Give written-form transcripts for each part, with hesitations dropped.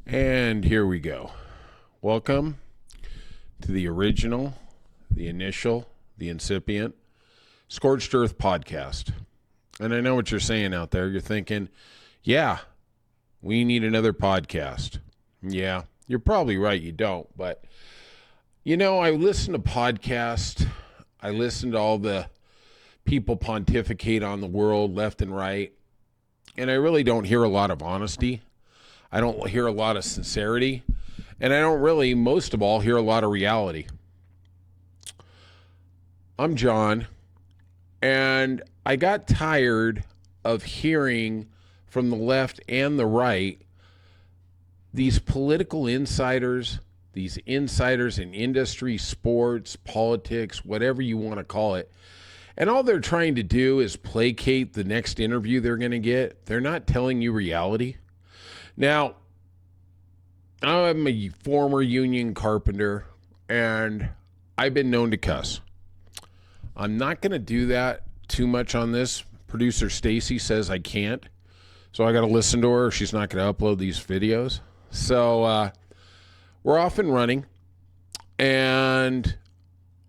And here we go. Welcome to the original, the initial, the incipient Scorched Earth podcast. And I know what you're saying out there. You're thinking, yeah, we need another podcast. Yeah, you're probably right. You don't. But, I listen to podcasts. I listen to all the people pontificate on the world left and right. And I really don't hear a lot of honesty. I don't hear a lot of sincerity, and I don't really, most of all, hear a lot of reality. I'm John, and I got tired of hearing from the left and the right these political insiders, these insiders in industry, sports, politics, whatever you want to call it. And all they're trying to do is placate the next interview they're going to get. They're not telling you reality. Now, I'm a former union carpenter, and I've been known to cuss. I'm not going to do that too much on this. Producer Stacy says I can't, so I got to listen to her. She's not going to upload these videos. So we're off and running, and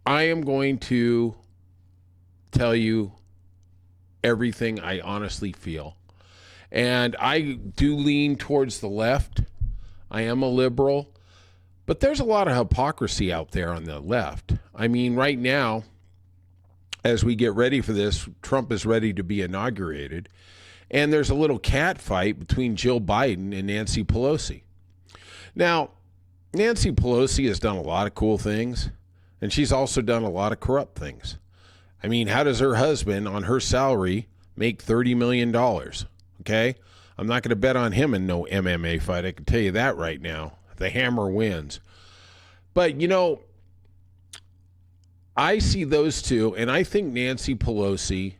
I am going to tell you everything I honestly feel. And I do lean towards the left. I am a liberal. But there's a lot of hypocrisy out there on the left. I mean, right now, as we get ready for this, Trump is ready to be inaugurated. And there's a little cat fight between Jill Biden and Nancy Pelosi. Now, Nancy Pelosi has done a lot of cool things. And she's also done a lot of corrupt things. I mean, how does her husband, on her salary, make $30 million? Okay, I'm not going to bet on him in no MMA fight. I can tell you that right now. The hammer wins. But, I see those two, and I think Nancy Pelosi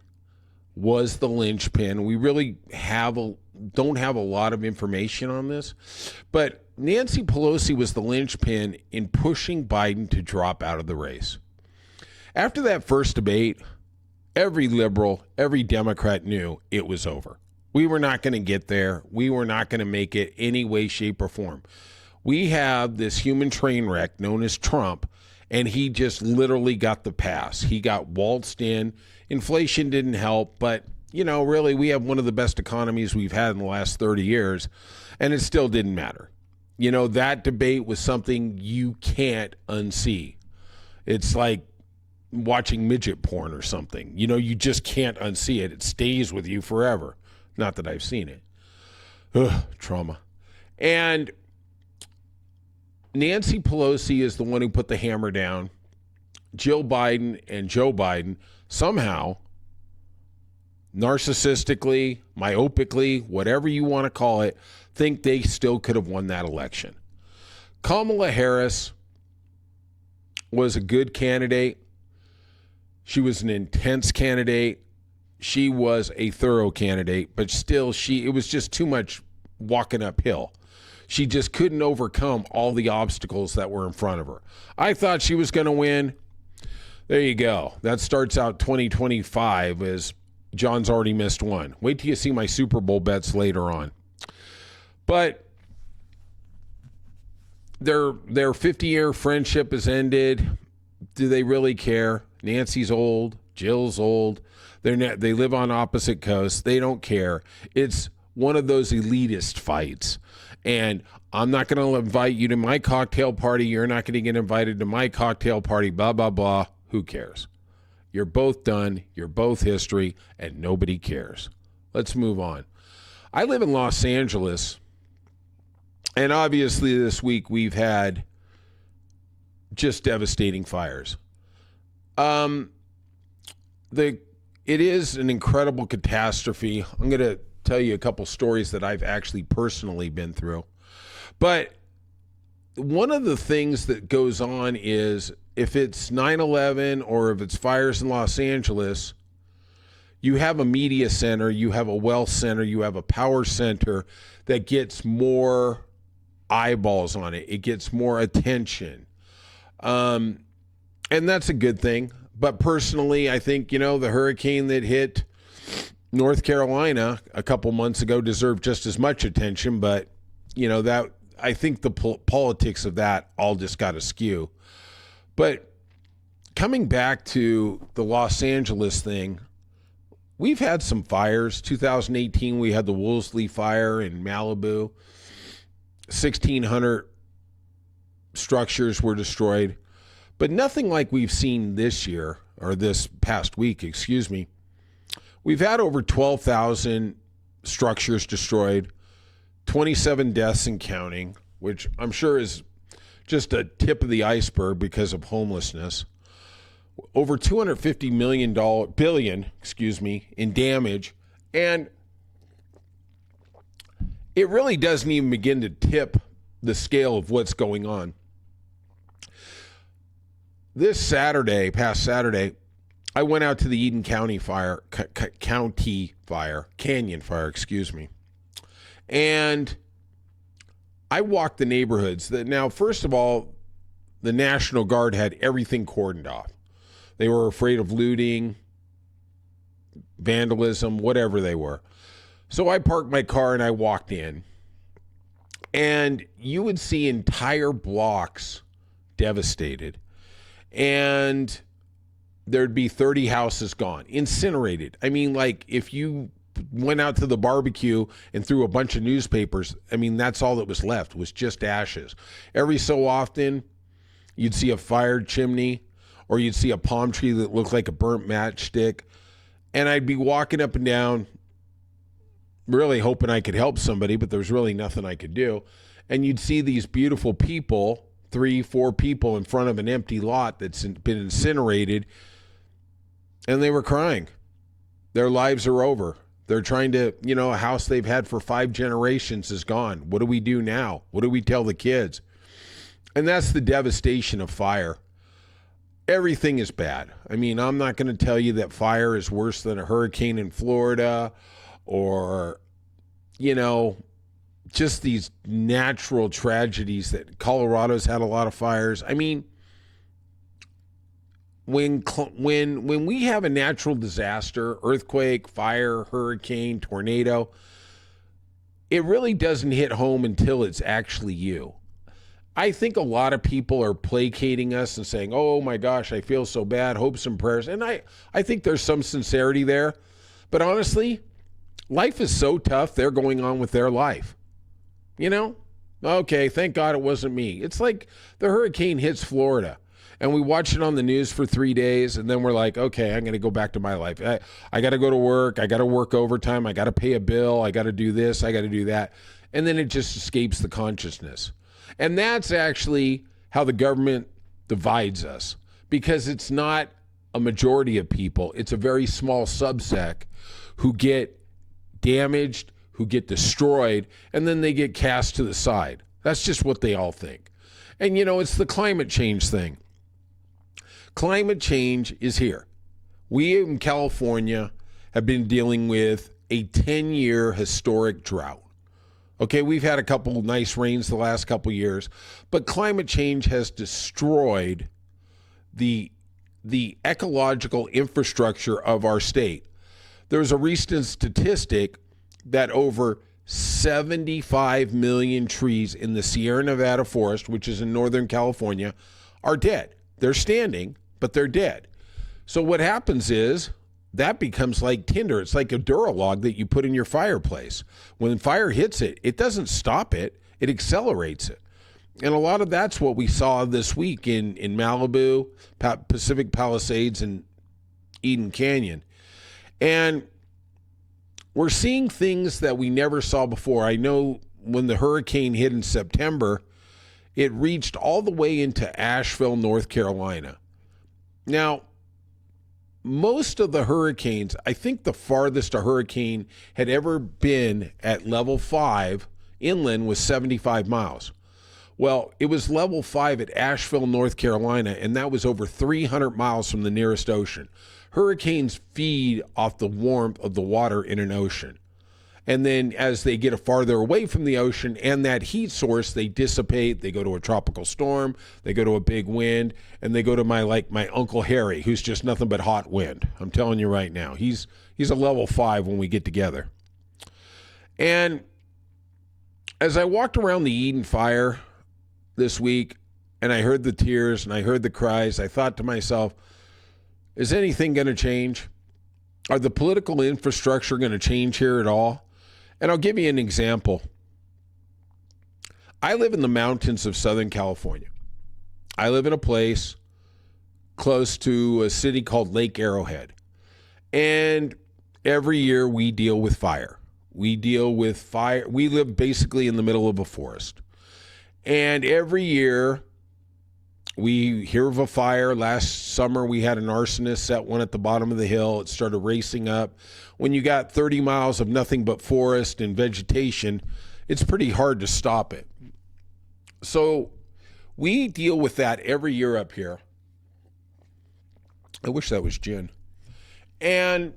was the linchpin. We really don't have a lot of information on this, but Nancy Pelosi was the linchpin in pushing Biden to drop out of the race. After that first debate, every liberal, every Democrat knew it was over. We were not going to get there. We were not going to make it any way, shape, or form. We have this human train wreck known as Trump, and he just literally got the pass. He got waltzed in. Inflation didn't help, but, really, we have one of the best economies we've had in the last 30 years, and it still didn't matter. That debate was something you can't unsee. It's like watching midget porn or something. You just can't unsee it. It stays with you forever. Not that I've seen it. Ugh, trauma. And Nancy Pelosi is the one who put the hammer down. Jill Biden and Joe Biden somehow, narcissistically, myopically, whatever you want to call it, think they still could have won that election. Kamala Harris was a good candidate. She was an intense candidate. She was a thorough candidate, but still it was just too much walking uphill. She just couldn't overcome all the obstacles that were in front of her. I thought she was going to win. There you go. That starts out 2025 as John's already missed one. Wait till you see my Super Bowl bets later on. But their 50-year friendship has ended. Do they really care? Nancy's old. Jill's old. They live on opposite coasts. They don't care. It's one of those elitist fights. And I'm not going to invite you to my cocktail party. You're not going to get invited to my cocktail party, blah, blah, blah. Who cares? You're both done. You're both history, and nobody cares. Let's move on. I live in Los Angeles, and obviously this week we've had just devastating fires. It is an incredible catastrophe. I'm going to tell you a couple stories that I've actually personally been through. But one of the things that goes on is if it's 9/11 or if it's fires in Los Angeles, you have a media center, you have a wealth center, you have a power center that gets more eyeballs on it. It gets more attention. And that's a good thing. But personally, I think, the hurricane that hit North Carolina a couple months ago deserved just as much attention. But, that I think the politics of that all just got askew. But coming back to the Los Angeles thing, we've had some fires. 2018, we had the Woolsey fire in Malibu. 1,600 structures were destroyed, but nothing like we've seen this year, or this past week, excuse me. We've had over 12,000 structures destroyed, 27 deaths and counting, which I'm sure is just a tip of the iceberg because of homelessness. Over $250 billion in damage, and it really doesn't even begin to tip the scale of what's going on. This Saturday, past Saturday, I went out to the Eden Canyon fire, and I walked the neighborhoods. Now, first of all, the National Guard had everything cordoned off. They were afraid of looting, vandalism, whatever they were. So I parked my car and I walked in, and you would see entire blocks devastated, and there'd be 30 houses gone, incinerated. I mean, like if you went out to the barbecue and threw a bunch of newspapers, I mean, that's all that was left, was just ashes. Every so often, you'd see a fired chimney, or you'd see a palm tree that looked like a burnt matchstick, and I'd be walking up and down, really hoping I could help somebody, but there was really nothing I could do. And you'd see these beautiful people, 3-4 people in front of an empty lot that's been incinerated, and they were crying. Their lives are over. They're trying to, a house they've had for 5 generations is gone. What do we do now? What do we tell the kids? And that's the devastation of fire. Everything is bad. I mean, I'm not going to tell you that fire is worse than a hurricane in Florida, or, just these natural tragedies that Colorado's had a lot of fires. I mean, when we have a natural disaster, earthquake, fire, hurricane, tornado, it really doesn't hit home until it's actually you. I think a lot of people are placating us and saying, oh my gosh, I feel so bad, hopes and prayers. And I think there's some sincerity there. But honestly, life is so tough, they're going on with their life. Okay, thank God it wasn't me. It's like the hurricane hits Florida, and we watch it on the news for 3 days, and then we're like, okay, I'm going to go back to my life. I got to go to work. I got to work overtime. I got to pay a bill. I got to do this. I got to do that. And then it just escapes the consciousness. And that's actually how the government divides us, because it's not a majority of people. It's a very small subset who get damaged, who get destroyed, and then they get cast to the side. That's just what they all think. And it's the climate change thing. Climate change is here. We in California have been dealing with a 10-year historic drought. Okay, we've had a couple nice rains the last couple years, but climate change has destroyed the ecological infrastructure of our state. There's a recent statistic that over 75 million trees in the Sierra Nevada forest, which is in Northern California, are dead. They're standing, but they're dead. So what happens is that becomes like tinder. It's like a Duralog that you put in your fireplace. When fire hits it, it doesn't stop it, it accelerates it. And a lot of that's what we saw this week in Malibu, Pacific Palisades, and Eden Canyon. And we're seeing things that we never saw before. I know when the hurricane hit in September, it reached all the way into Asheville, North Carolina. Now, most of the hurricanes, I think the farthest a hurricane had ever been at level 5 inland was 75 miles. Well, it was level 5 at Asheville, North Carolina, and that was over 300 miles from the nearest ocean. Hurricanes feed off the warmth of the water in an ocean. And then as they get farther away from the ocean and that heat source, they dissipate. They go to a tropical storm. They go to a big wind. And they go to my Uncle Harry, who's just nothing but hot wind. I'm telling you right now. He's a level 5 when we get together. And As I walked around the Eden Fire this week and I heard the tears and I heard the cries, I thought to myself, is anything going to change? Are the political infrastructure going to change here at all? And I'll give you an example. I live in the mountains of Southern California. I live in a place close to a city called Lake Arrowhead. And every year we deal with fire. We deal with fire. We live basically in the middle of a forest. And every year we hear of a fire. Last summer we had an arsonist set one at the bottom of the hill. It started racing up. When you got 30 miles of nothing but forest and vegetation, it's pretty hard to stop it. So we deal with that every year up here. I wish that was gin. And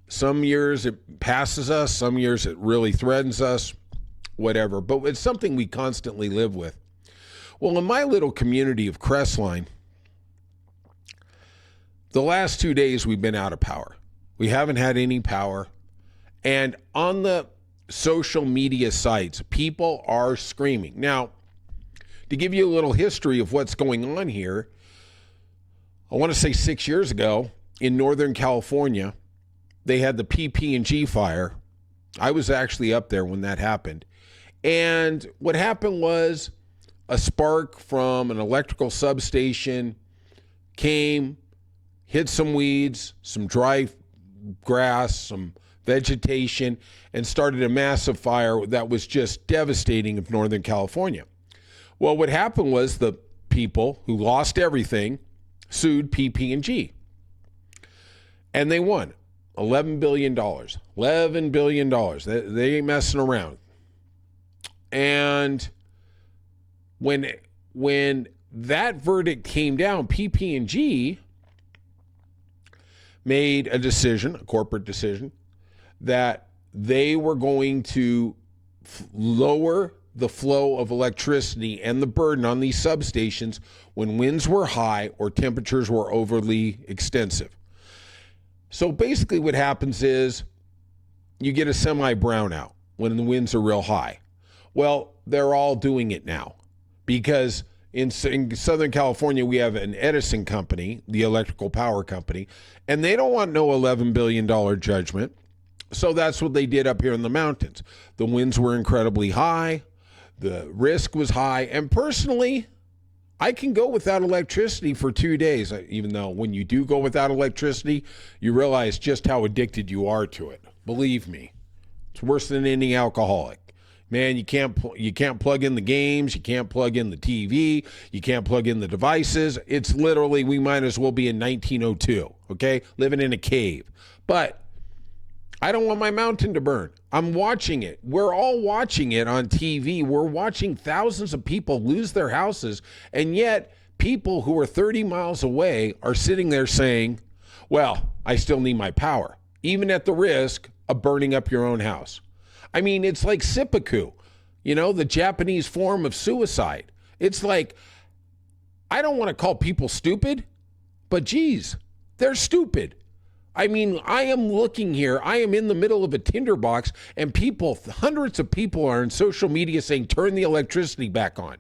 some years it passes us, some years it really threatens us, whatever. But it's something we constantly live with. Well, in my little community of Crestline, the last 2 days we've been out of power. We haven't had any power. And on the social media sites, people are screaming. Now, to give you a little history of what's going on here, I want to say 6 years ago in Northern California, they had the PP&G fire. I was actually up there when that happened. And what happened was a spark from an electrical substation came, hit some weeds, some dry grass, some vegetation, and started a massive fire that was just devastating of Northern California. Well, what happened was the people who lost everything sued PP&G. And they won $11 billion. $11 billion. They ain't messing around. And when that verdict came down, PP&G made a decision, a corporate decision, that they were going to lower the flow of electricity and the burden on these substations when winds were high or temperatures were overly extensive. So basically what happens is you get a semi-brownout when the winds are real high. Well, they're all doing it now because in Southern California, we have an Edison company, the electrical power company, and they don't want no $11 billion judgment. So that's what they did up here in the mountains. The winds were incredibly high. The risk was high. And personally, I can go without electricity for 2 days, even though when you do go without electricity, you realize just how addicted you are to it. Believe me, it's worse than any alcoholic. Man, you can't plug in the games, you can't plug in the TV, you can't plug in the devices. It's literally, we might as well be in 1902, okay? Living in a cave. But I don't want my mountain to burn. I'm watching it. We're all watching it on TV. We're watching thousands of people lose their houses, and yet people who are 30 miles away are sitting there saying, well, I still need my power, even at the risk of burning up your own house. I mean, it's like seppuku, the Japanese form of suicide. It's like, I don't want to call people stupid, but geez, they're stupid. I mean, I am looking here. I am in the middle of a tinderbox, and people, hundreds of people are on social media saying, turn the electricity back on.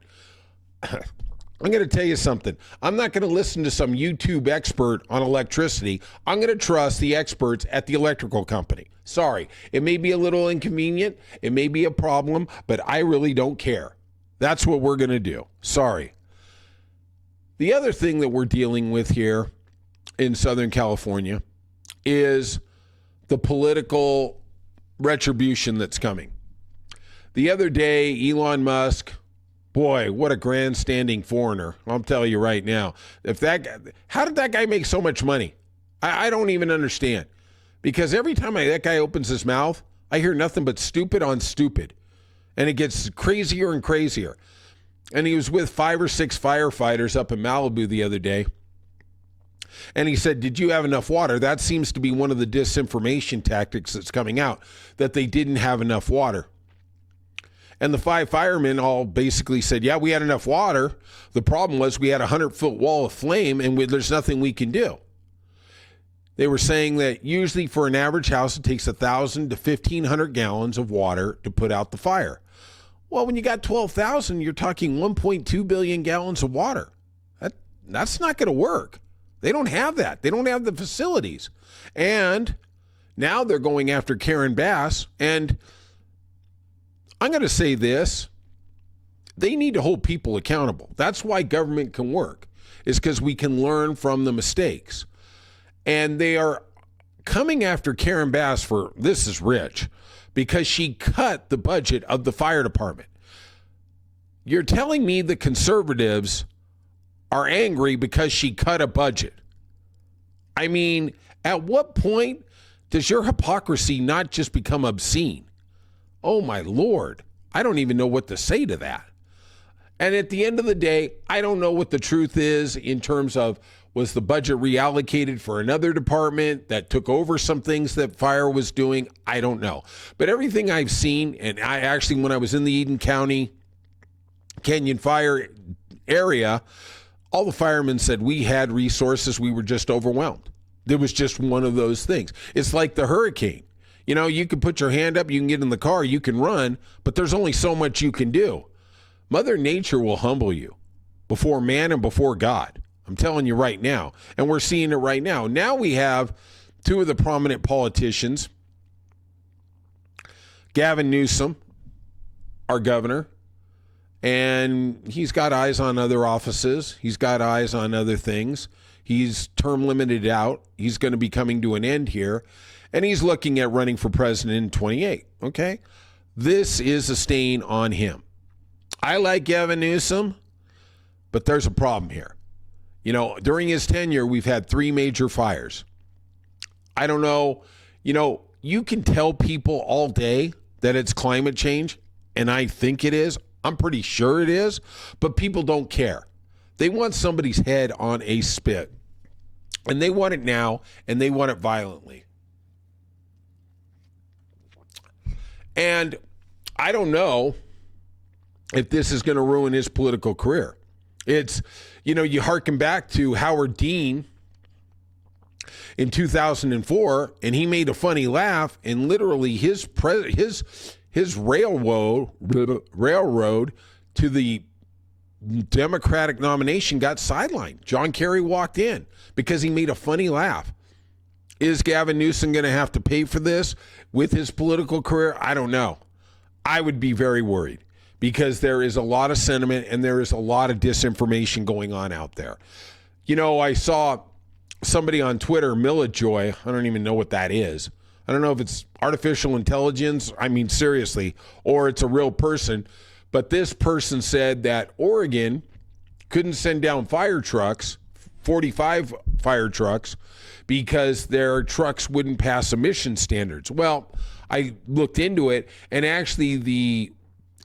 I'm going to tell you something. I'm not going to listen to some YouTube expert on electricity. I'm going to trust the experts at the electrical company. Sorry, it may be a little inconvenient. It may be a problem, but I really don't care. That's what we're going to do. Sorry. The other thing that we're dealing with here in Southern California is the political retribution that's coming. The other day, Elon Musk, boy, what a grandstanding foreigner. I'll tell you right now. How did that guy make so much money? I don't even understand. Because every time that guy opens his mouth, I hear nothing but stupid on stupid. And it gets crazier and crazier. And he was with 5 or 6 firefighters up in Malibu the other day. And he said, did you have enough water? That seems to be one of the disinformation tactics that's coming out, that they didn't have enough water. And the 5 firemen all basically said, yeah, we had enough water. The problem was we had a 100-foot wall of flame and there's nothing we can do. They were saying that usually for an average house, it takes 1,000 to 1,500 gallons of water to put out the fire. Well, when you got 12,000, you're talking 1.2 billion gallons of water. That's not going to work. They don't have that. They don't have the facilities. And now they're going after Karen Bass. And I'm going to say this. They need to hold people accountable. That's why government can work, is because we can learn from the mistakes. And they are coming after Karen Bass for, this is rich, because she cut the budget of the fire department. You're telling me the conservatives are angry because she cut a budget? I mean, at what point does your hypocrisy not just become obscene? Oh my Lord, I don't even know what to say to that. And at the end of the day, I don't know what the truth is in terms of, was the budget reallocated for another department that took over some things that fire was doing? I don't know. But everything I've seen, and I actually, when I was in the Eden County Canyon Fire area, all the firemen said we had resources, we were just overwhelmed. There was just one of those things. It's like the hurricane. You know, you can put your hand up, you can get in the car, you can run, but there's only so much you can do. Mother Nature will humble you before man and before God. I'm telling you right now. And we're seeing it right now. Now we have two of the prominent politicians, Gavin Newsom, our governor, and he's got eyes on other offices. He's got eyes on other things. He's term limited out. He's going to be coming to an end here. And he's looking at running for president in 28. Okay? This is a stain on him. I like Gavin Newsom, but there's a problem here. You know, during his tenure, we've had 3 major fires. I don't know. You know, you can tell people all day that it's climate change, and I think it is. I'm pretty sure it is, but people don't care. They want somebody's head on a spit, and they want it now, and they want it violently. And I don't know if this is going to ruin his political career. It's, you know, you hearken back to Howard Dean in 2004, and he made a funny laugh, and literally his railroad to the Democratic nomination got sidelined. John Kerry walked in because he made a funny laugh. Is Gavin Newsom going to have to pay for this with his political career? I don't know. I would be very worried, because there is a lot of sentiment and there is a lot of disinformation going on out there. You know, I saw somebody on Twitter, Millajoy, I don't even know what that is. I don't know if it's artificial intelligence, I mean, seriously, or it's a real person. But this person said that Oregon couldn't send down fire trucks, 45 fire trucks, because their trucks wouldn't pass emission standards. Well, I looked into it, and actually the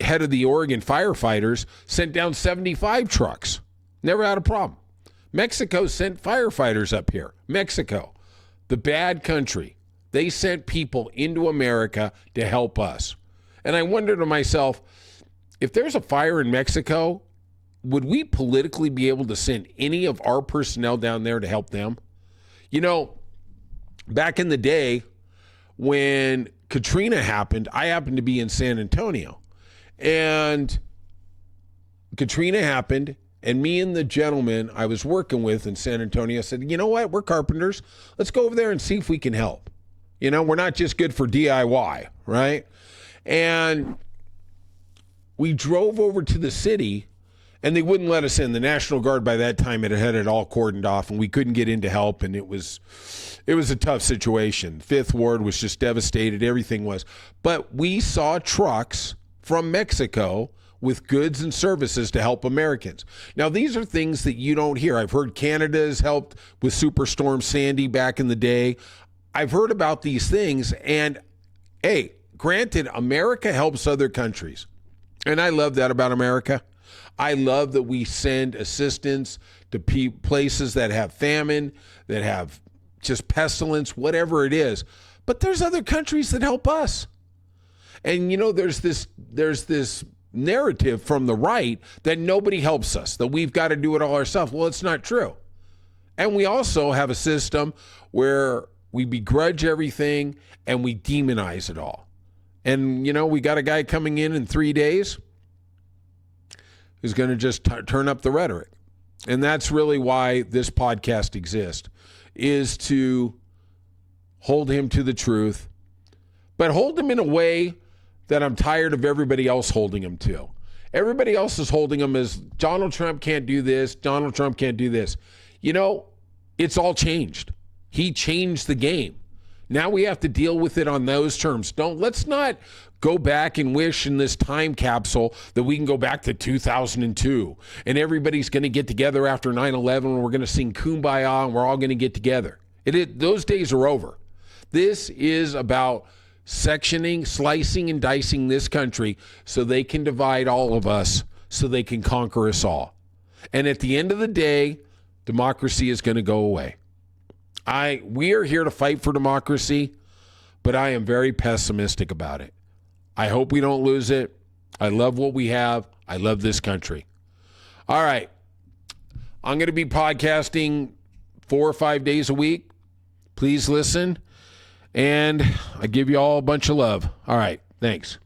head of the Oregon firefighters sent down 75 trucks. Never had a problem. Mexico sent firefighters up here. Mexico, the bad country. They sent people into America to help us. And I wonder to myself, if there's a fire in Mexico, would we politically be able to send any of our personnel down there to help them? You know, back in the day when Katrina happened, I happened to be in San Antonio. And Katrina happened, and me and the gentleman I was working with in San Antonio said, you know what, we're carpenters. Let's go over there and see if we can help. You know, we're not just good for DIY, right? And we drove over to the city, and they wouldn't let us in. The National Guard by that time had it all cordoned off, and we couldn't get in to help, and it was a tough situation. Fifth Ward was just devastated. Everything was. But we saw trucks from Mexico with goods and services to help Americans. Now, these are things that you don't hear. I've heard Canada has helped with Superstorm Sandy back in the day. I've heard about these things, and hey, granted, America helps other countries. And I love that about America. I love that we send assistance to places that have famine, that have just pestilence, whatever it is. But there's other countries that help us. And, you know, there's this narrative from the right that nobody helps us, that we've got to do it all ourselves. Well, it's not true. And we also have a system where we begrudge everything, and we demonize it all. And, we got a guy coming in 3 days who's going to just turn up the rhetoric. And that's really why this podcast exists, is to hold him to the truth, but hold him in a way that I'm tired of everybody else holding him to. Everybody else is holding him as Donald Trump can't do this, Donald Trump can't do this. It's all changed. He changed the game. Now we have to deal with it on those terms. Let's not go back and wish in this time capsule that we can go back to 2002 and everybody's going to get together after 9/11 and we're going to sing Kumbaya and we're all going to get together. Those days are over. This is about sectioning, slicing, and dicing this country so they can divide all of us, so they can conquer us all. And at the end of the day, democracy is going to go away. We are here to fight for democracy, but I am very pessimistic about it. I hope we don't lose it. I love what we have. I love this country. All right. I'm going to be podcasting 4 or 5 days a week. Please listen. And I give you all a bunch of love. All right. Thanks.